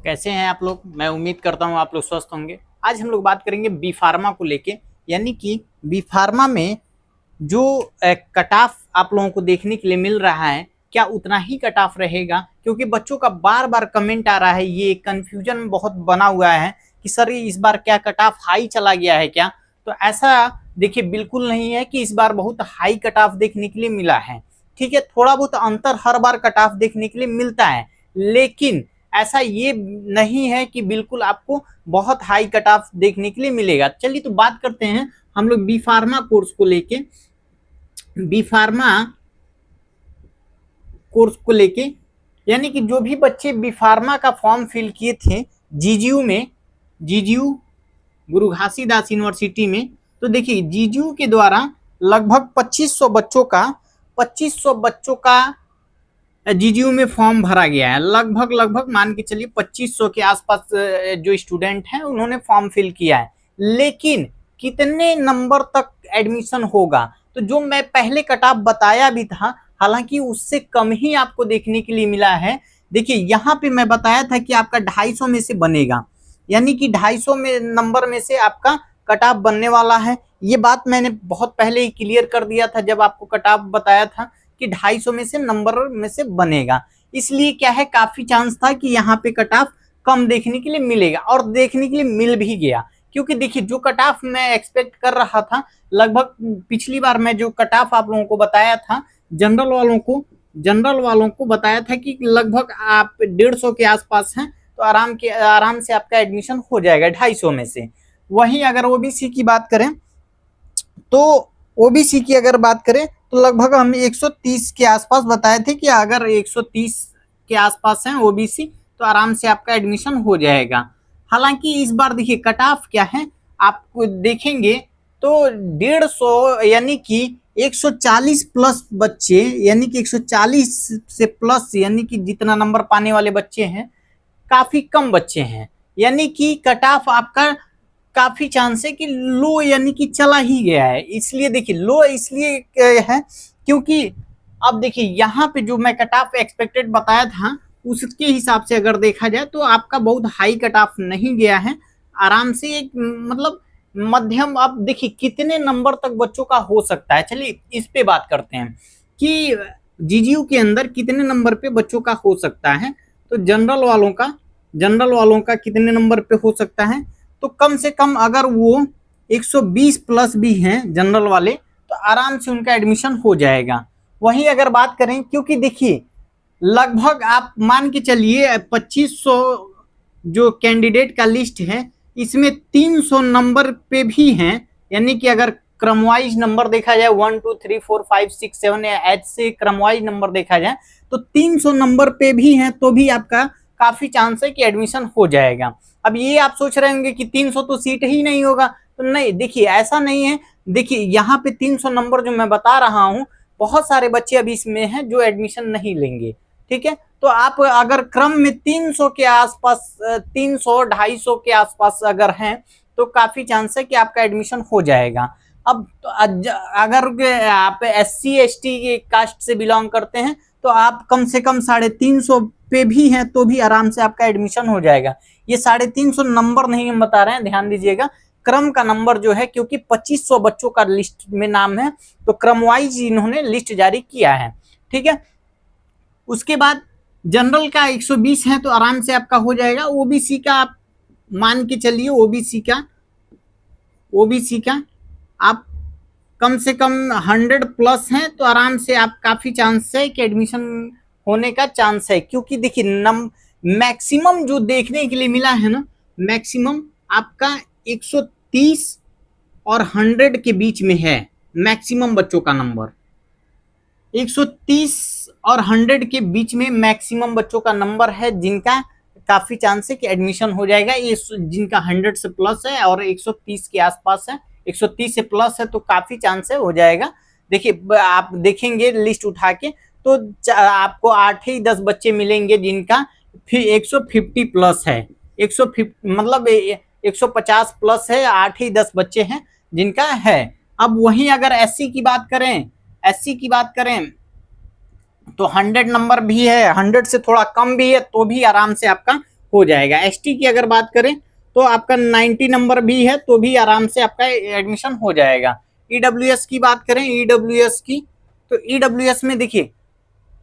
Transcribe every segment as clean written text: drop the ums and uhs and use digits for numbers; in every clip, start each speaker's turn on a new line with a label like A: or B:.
A: कैसे हैं आप लोग। मैं उम्मीद करता हूं आप लोग स्वस्थ होंगे। आज हम लोग बात करेंगे बी फार्मा को लेके, यानी कि बी फार्मा में जो कट ऑफ आप लोगों को देखने के लिए मिल रहा है, क्या उतना ही कट ऑफ रहेगा? क्योंकि बच्चों का बार बार कमेंट आ रहा है, ये कंफ्यूजन बहुत बना हुआ है कि सर इस बार क्या कट ऑफ हाई चला गया है क्या? तो ऐसा देखिए बिल्कुल नहीं है कि इस बार बहुत हाई कट ऑफ देखने के लिए मिला है। ठीक है, थोड़ा बहुत अंतर हर बार कट ऑफ देखने के लिए मिलता है, लेकिन ऐसा ये नहीं है कि बिल्कुल आपको बहुत हाई कट ऑफ देखने के लिए मिलेगा। चलिए तो बात करते हैं हम लोग बी फार्मा कोर्स को लेके। बी फार्मा कोर्स को लेके यानी कि जो भी बच्चे बी फार्मा का फॉर्म फिल किए थे जीजीयू में, जीजीयू गुरु घासीदास यूनिवर्सिटी में, तो देखिए जीजीयू के द्वारा लगभग 2500 बच्चों का जीजीयू में फॉर्म भरा गया है। लगभग मान के चलिए 2500 के आसपास जो स्टूडेंट हैं उन्होंने फॉर्म फिल किया है, लेकिन कितने नंबर तक एडमिशन होगा? तो जो मैं पहले कट ऑफ बताया भी था, हालांकि उससे कम ही आपको देखने के लिए मिला है। देखिए यहाँ पे मैं बताया था कि आपका 250 में से बनेगा, यानी कि 250 में नंबर में से आपका कट ऑफ बनने वाला है। ये बात मैंने बहुत पहले ही क्लियर कर दिया था जब आपको कट ऑफ बताया था कि 250 में से नंबर में से बनेगा। इसलिए क्या है, काफी चांस था कि यहाँ पे कट ऑफ कम देखने के लिए मिलेगा, और देखने के लिए मिल भी गया। क्योंकि देखिए जो कट ऑफ मैं एक्सपेक्ट कर रहा था, लगभग पिछली बार मैं जो कट ऑफ आप लोगों को बताया था जनरल वालों को बताया था कि लगभग आप 150 के आसपास हैं, तो आराम से आपका एडमिशन हो जाएगा 250 में से। वहीं अगर ओबीसी की बात करें तो ओबीसी की अगर बात करें तो लगभग हम 130 के आसपास बताए थे कि अगर 130 के आसपास हैं ओबीसी तो आराम से आपका एडमिशन हो जाएगा। हालांकि इस बार देखिए कट ऑफ क्या है, आपको देखेंगे तो 150 यानी कि 140 प्लस बच्चे, यानी कि 140 से प्लस, यानी कि जितना नंबर पाने वाले बच्चे हैं काफी कम बच्चे हैं, यानी कि कट ऑफ आपका काफी चांस है कि लो यानी कि चला ही गया है। इसलिए देखिए लो इसलिए है क्योंकि अब देखिए यहाँ पे जो मैं कट ऑफ एक्सपेक्टेड बताया था उसके हिसाब से अगर देखा जाए तो आपका बहुत हाई कट ऑफ नहीं गया है, आराम से एक मतलब मध्यम। अब देखिए कितने नंबर तक बच्चों का हो सकता है, चलिए इस पे बात करते हैं कि जीजीयू के अंदर कितने नंबर पे बच्चों का हो सकता है। तो जनरल वालों का कितने नंबर पे हो सकता है? तो कम से कम अगर वो 120 प्लस भी हैं जनरल वाले तो आराम से उनका एडमिशन हो जाएगा। वहीं अगर बात करें, क्योंकि देखिए लगभग आप मान के चलिए 2500 जो कैंडिडेट का लिस्ट है इसमें 300 नंबर पे भी हैं, यानी कि अगर क्रमवाइज नंबर देखा जाए 1 2 3 4 5 6 7 या ऐसे क्रमवाइज नंबर देखा जाए तो 300 नंबर पे भी हैं तो भी आपका काफी चांस है कि एडमिशन हो जाएगा। अब ये आप सोच रहे होंगे कि 300 तो सीट ही नहीं होगा, तो नहीं, देखिए ऐसा नहीं है। देखिए यहाँ पे 300 नंबर जो मैं बता रहा हूँ, बहुत सारे बच्चे अभी इसमें हैं जो एडमिशन नहीं लेंगे। ठीक है, तो आप अगर क्रम में 300 के आसपास 300 250 के आसपास अगर हैं तो काफी चांस है कि आपका एडमिशन हो जाएगा। अब तो अगर आप SC ST के कास्ट से बिलोंग करते हैं तो आप कम से कम 350 पे भी हैं तो भी आराम से आपका एडमिशन हो जाएगा। ये 350 नंबर नहीं हम बता रहे हैं, ध्यान दीजिएगा, क्रम का नंबर जो है, क्योंकि 2500 बच्चों का लिस्ट में नाम है तो क्रम वाइज इन्होंने लिस्ट जारी किया है। ठीक है, उसके बाद जनरल का 120 है तो आराम से आपका हो जाएगा। ओबीसी का आप मान के चलिए, ओबीसी का आप कम से कम 100 प्लस हैं तो आराम से आप काफी चांस है कि एडमिशन होने का चांस है। क्योंकि देखिए मैक्सिमम जो देखने के लिए मिला है ना, मैक्सिमम आपका 130 और 100 के बीच में है। मैक्सिमम बच्चों का नंबर 130 और 100 के बीच में मैक्सिमम बच्चों का नंबर है जिनका काफी चांस है कि एडमिशन हो जाएगा। ये जिनका 100 से प्लस है और 130 के आसपास है, 130 से प्लस है तो काफी चांस है हो जाएगा। देखिए आप देखेंगे लिस्ट उठा के तो आपको 8 ही 10 बच्चे मिलेंगे जिनका फिर 150 प्लस है, 150 मतलब 150 प्लस है, 8 ही 10 बच्चे हैं जिनका है। अब वहीं अगर SC की बात करें तो 100 नंबर भी है, 100 से थोड़ा कम भी है तो भी आराम से आपका हो जाएगा। एसटी की अगर बात करें तो आपका 90 नंबर भी है तो भी आराम से आपका एडमिशन हो जाएगा। ईडब्ल्यूएस की बात करें, ईडब्ल्यूएस की, तो ईडब्ल्यूएस में देखिए,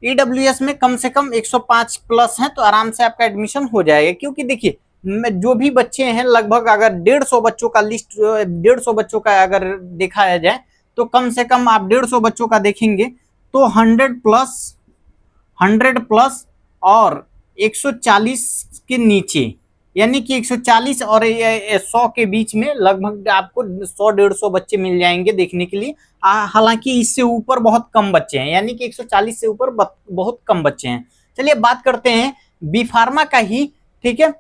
A: ईडब्ल्यूएस में कम से कम 105 प्लस है तो आराम से आपका एडमिशन हो जाएगा। क्योंकि देखिए जो भी बच्चे हैं लगभग अगर 150 बच्चों का लिस्ट, 150 बच्चों का अगर देखा जाए तो कम से कम आप 150 बच्चों का देखेंगे तो 100 प्लस और 140 के नीचे, यानी कि 140 और 100 के बीच में लगभग आपको 100-150 बच्चे मिल जाएंगे देखने के लिए। हालांकि इससे ऊपर बहुत कम बच्चे हैं, यानी कि 140 से ऊपर बहुत कम बच्चे हैं। चलिए बात करते हैं बी फार्मा का ही, ठीक है।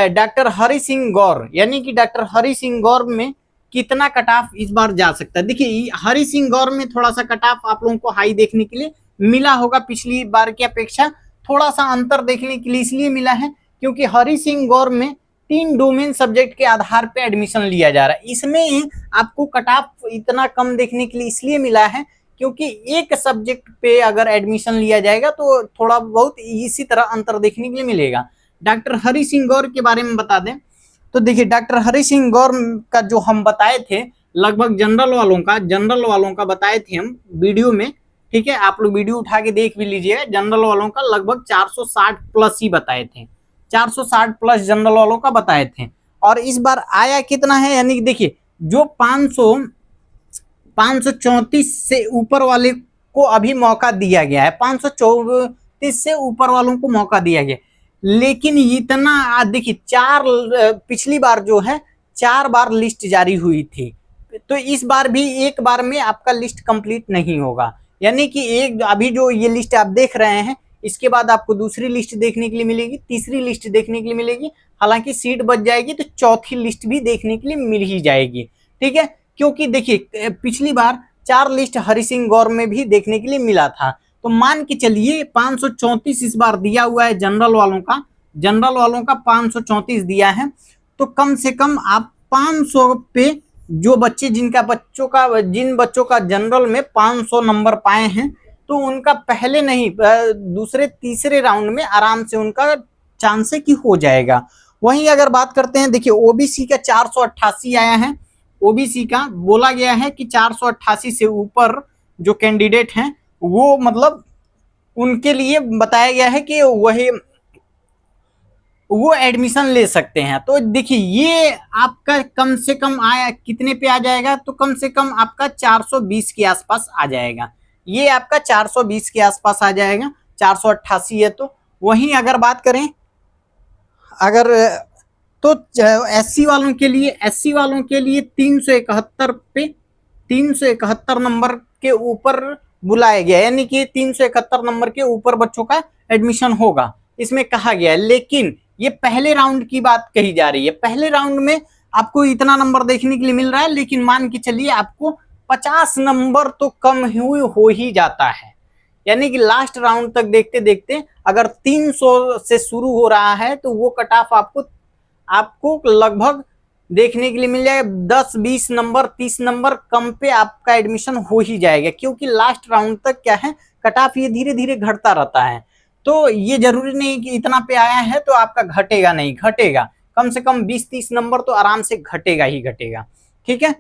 A: डॉक्टर हरि सिंह गौर, यानी कि डॉक्टर हरि सिंह गौर में कितना कट ऑफ इस बार जा सकता है। देखिए हरि सिंह गौर में थोड़ा सा कट ऑफ आप लोगों को हाई देखने के लिए मिला होगा, पिछली बार की अपेक्षा थोड़ा सा अंतर देखने के लिए इसलिए मिला है क्योंकि हरि सिंह गौर में 3 डोमेन सब्जेक्ट के आधार पे एडमिशन लिया जा रहा है। इसमें आपको कट ऑफ इतना कम देखने के लिए इसलिए मिला है क्योंकि एक सब्जेक्ट पे अगर एडमिशन लिया जाएगा तो थोड़ा बहुत इसी तरह अंतर देखने के लिए मिलेगा। डॉक्टर हरि सिंह गौर के बारे में बता दें तो देखिए डॉक्टर हरि सिंह गौर का जो हम बताए थे लगभग जनरल वालों का बताए थे हम वीडियो में, ठीक है। आप लोग वीडियो उठा के देख भी लीजिएगा। जनरल वालों का लगभग 460 प्लस ही बताए थे, 460 प्लस जनरल वालों का बताए थे। और इस बार आया कितना है, यानी कि देखिए जो 534 से ऊपर वाले को अभी मौका दिया गया है, 534 से ऊपर वालों को मौका दिया गया। लेकिन इतना देखिए पिछली बार जो है 4 बार लिस्ट जारी हुई थी, तो इस बार भी एक बार में आपका लिस्ट कंप्लीट नहीं होगा। यानी कि एक अभी जो ये लिस्ट आप देख रहे हैं इसके बाद आपको दूसरी लिस्ट देखने के लिए मिलेगी, तीसरी लिस्ट देखने के लिए मिलेगी। हालांकि सीट बच जाएगी तो चौथी लिस्ट भी देखने के लिए मिल ही जाएगी, ठीक है। क्योंकि देखिए पिछली बार 4 लिस्ट हरि सिंह गौर में भी देखने के लिए मिला था। तो मान के चलिए 534 इस बार दिया हुआ है जनरल वालों का 534 दिया है, तो कम से कम आप 500 पे जो बच्चे जिन बच्चों का जनरल में 500 नंबर पाए हैं तो उनका पहले नहीं दूसरे तीसरे राउंड में आराम से उनका चांस है कि हो जाएगा। वहीं अगर बात करते हैं देखिए ओबीसी का 488 आया है, ओबीसी का बोला गया है कि 488 से ऊपर जो कैंडिडेट हैं वो मतलब उनके लिए बताया गया है कि वो एडमिशन ले सकते हैं। तो देखिए ये आपका कम से कम आया कितने पे आ जाएगा, तो कम से कम आपका 420 के आसपास आ जाएगा। ये आपका 420 के आसपास आ जाएगा, 488 है। तो वहीं अगर बात करें तो एससी वालों के लिए 371 नंबर के ऊपर बुलाया गया, यानी कि 371 नंबर के ऊपर बच्चों का एडमिशन होगा इसमें कहा गया है। लेकिन ये पहले राउंड की बात कही जा रही है। पहले राउंड में आपको इतना नंबर देखने के लिए मिल रहा है, लेकिन मान के चलिए आपको 50 नंबर तो कम हो ही जाता है। यानी कि लास्ट राउंड तक देखते देखते अगर 300 से शुरू हो रहा है तो वो कट ऑफ आपको लगभग देखने के लिए मिल जाएगा 10-20 नंबर 30 नंबर कम पे आपका एडमिशन हो ही जाएगा। क्योंकि लास्ट राउंड तक क्या है कट ऑफ ये धीरे धीरे घटता रहता है। तो ये जरूरी नहीं कि इतना पे आया है तो आपका घटेगा, नहीं घटेगा, कम से कम 20-30 नंबर तो आराम से घटेगा ही घटेगा, ठीक है।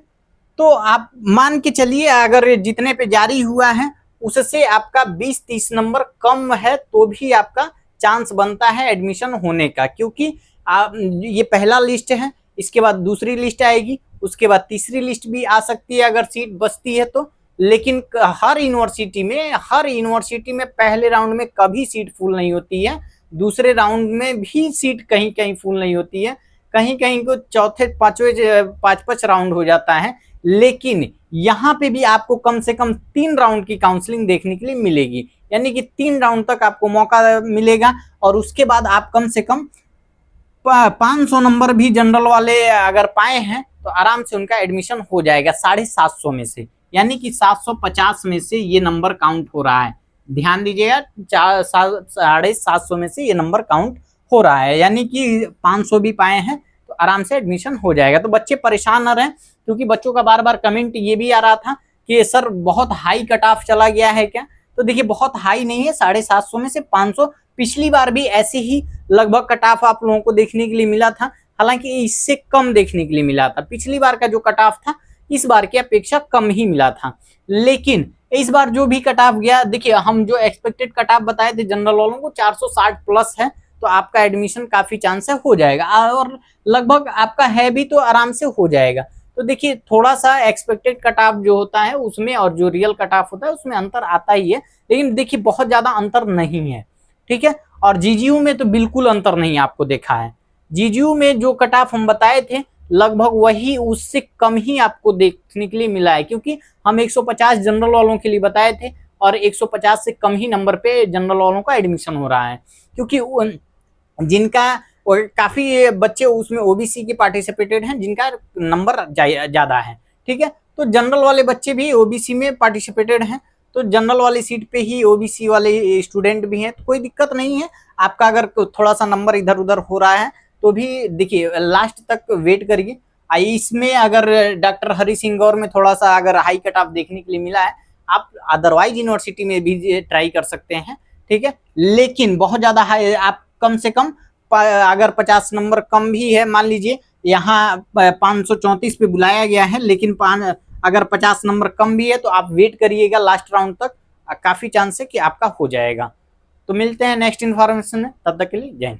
A: तो आप मान के चलिए अगर जितने पे जारी हुआ है उससे आपका 20-30 नंबर कम है तो भी आपका चांस बनता है एडमिशन होने का। क्योंकि ये पहला लिस्ट है, इसके बाद दूसरी लिस्ट आएगी, उसके बाद तीसरी लिस्ट भी आ सकती है अगर सीट बचती है तो। लेकिन हर यूनिवर्सिटी में पहले राउंड में कभी सीट फुल नहीं होती है, दूसरे राउंड में भी सीट कहीं कहीं फुल नहीं होती है, कहीं कहीं को चौथे पांच राउंड हो जाता है। लेकिन यहाँ पे भी आपको कम से कम 3 राउंड की काउंसलिंग देखने के लिए मिलेगी, यानी कि 3 राउंड तक आपको मौका मिलेगा। और उसके बाद आप कम से कम 500 नंबर भी जनरल वाले अगर पाए हैं तो आराम से उनका एडमिशन हो जाएगा 750 में से, यानी कि 750 में से ये नंबर काउंट हो रहा है। ध्यान दीजिएगा 750 में से ये नंबर काउंट हो रहा है, यानी कि 500 भी पाए हैं तो आराम से एडमिशन हो जाएगा। तो बच्चे परेशान न रहें, क्योंकि बच्चों का बार बार कमेंट ये भी आ रहा था कि सर बहुत हाई कट ऑफ चला गया है क्या। तो देखिए बहुत हाई नहीं है, 750 में से 500। पिछली बार भी ऐसे ही लगभग कट ऑफ आप लोगों को देखने के लिए मिला था, हालांकि इससे कम देखने के लिए मिला था। पिछली बार का जो कट ऑफ था इस बार की अपेक्षा कम ही मिला था, लेकिन इस बार जो भी कट ऑफ गया, देखिए हम जो एक्सपेक्टेड कट ऑफ बताए थे जनरल वालों को 460 प्लस है, तो आपका एडमिशन काफी चांस है हो जाएगा, और लगभग आपका है भी तो आराम से हो जाएगा। तो देखिए थोड़ा सा एक्सपेक्टेड कट ऑफ जो होता है उसमें और जो रियल कट ऑफ होता है उसमें अंतर आता ही है, लेकिन देखिए बहुत ज्यादा अंतर नहीं है, ठीक है। और जीजीयू में तो बिल्कुल अंतर नहीं आपको देखा है, जीजीयू में जो कट ऑफ हम बताए थे लगभग वही, उससे कम ही आपको देखने के लिए मिला है, क्योंकि हम 150 जनरल वालों के लिए बताए थे और 150 से कम ही नंबर पे जनरल वालों का एडमिशन हो रहा है, क्योंकि जिनका और काफी बच्चे उसमें ओबीसी के पार्टिसिपेटेड हैं जिनका नंबर ज्यादा है, ठीक है। तो जनरल वाले बच्चे भी ओबीसी में पार्टिसिपेटेड हैं, तो जनरल वाली सीट पे ही ओबीसी वाले स्टूडेंट भी हैं, तो कोई दिक्कत नहीं है। आपका अगर थोड़ा सा नंबर इधर उधर हो रहा है तो भी देखिए लास्ट तक वेट करिए। इसमें अगर डॉक्टर हरि सिंह गौर में थोड़ा सा अगर हाई कट ऑफ देखने के लिए मिला है, आप अदरवाइज यूनिवर्सिटी में भी ट्राई कर सकते हैं, ठीक है। लेकिन बहुत ज्यादा हाई, आप कम से कम अगर 50 नंबर कम भी है, मान लीजिए यहाँ 534 पे बुलाया गया है, लेकिन अगर 50 नंबर कम भी है तो आप वेट करिएगा लास्ट राउंड तक, काफी चांस है कि आपका हो जाएगा। तो मिलते हैं नेक्स्ट इन्फॉर्मेशन में, तब तक के लिए जय हिंद।